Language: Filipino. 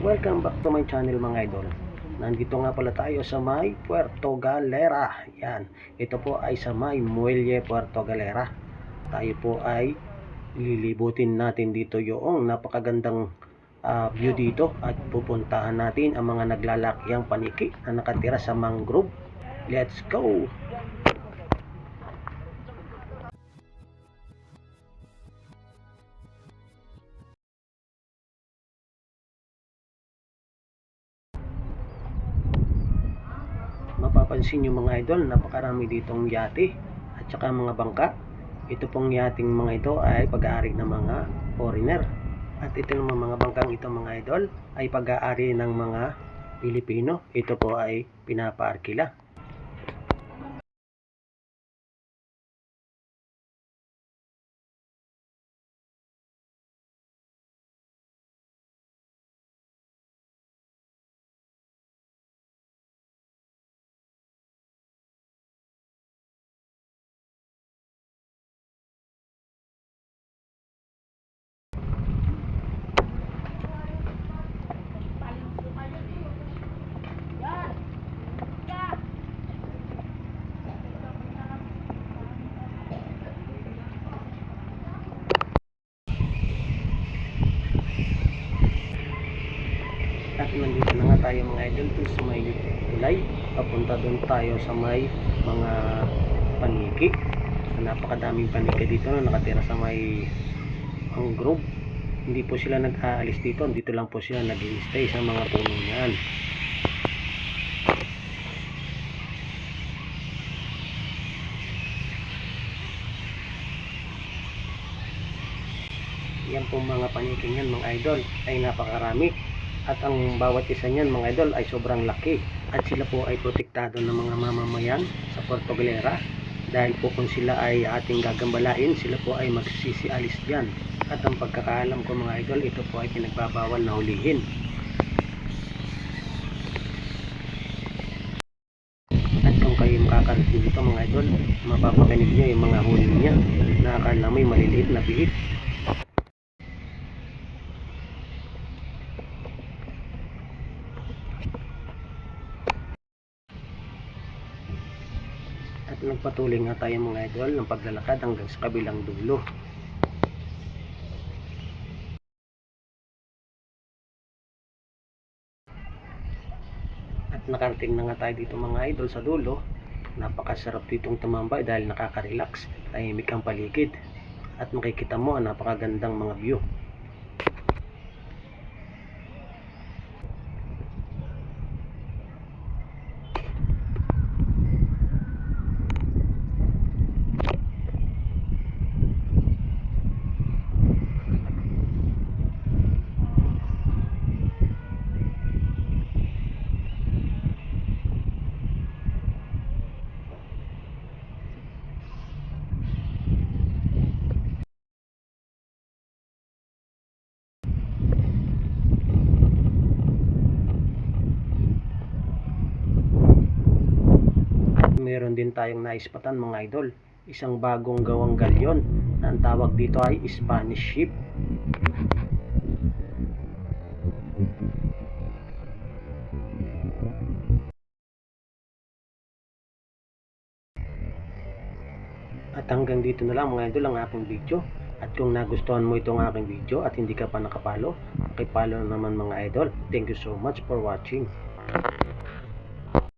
Welcome back to my channel mga idol. Nandito nga pala tayo sa may Puerto Galera. Yan. Ito po ay sa may Muelle Puerto Galera. Tayo po ay lilibutin natin dito yung napakagandang view dito at pupuntahan natin ang mga naglalakiang paniki na nakatira sa mangrove. Let's go! Mapapansin nyo mga idol, napakarami ditong yate at saka mga bangka. Ito pong yating mga ito ay pag-aari ng mga foreigner, at ito naman mga bangkang ito mga idol ay pag-aari ng mga Pilipino. Ito po ay pinapaarkila. At nandito na nga tayo mga idol dun sa may tulay. Papunta dun tayo sa may mga paniki. Napakadaming paniki dito na nakatira sa may mangrove. Hindi po sila nag-aalis dito. Dito lang po sila nag-i-stay sa mga puno niyan. Yan po mga paniking yan mga idol ay napakarami. At ang bawat isa niyan mga idol ay sobrang laki. At sila po ay protektado ng mga mamamayan sa Puerto Galera. Dahil po kung sila ay ating gagambalain, sila po ay magsisialis dyan. At ang pagkakaalam ko mga idol, ito po ay pinagbabawal na hulihin. At kung kayo makakarating dito mga idol, mapapakinig nyo yung mga huli niya na akala may maliliit na bihit. At nagpatuloy nga tayo mga idol ng paglalakad hanggang sa kabilang dulo. At nakarating na nga tayo dito mga idol sa dulo. Napakasarap ditong tumambay dahil nakaka-relax, tahimik ang paligid. At makikita mo ang napakagandang mga view. Meron din tayong naispatan mga idol, isang bagong gawang galyon na ang tawag dito ay Spanish ship. At hanggang dito na lang mga idol ang aking video. At kung nagustuhan mo itong aking video at hindi ka pa nakapalo, pakipalo naman mga idol. Thank you so much for watching.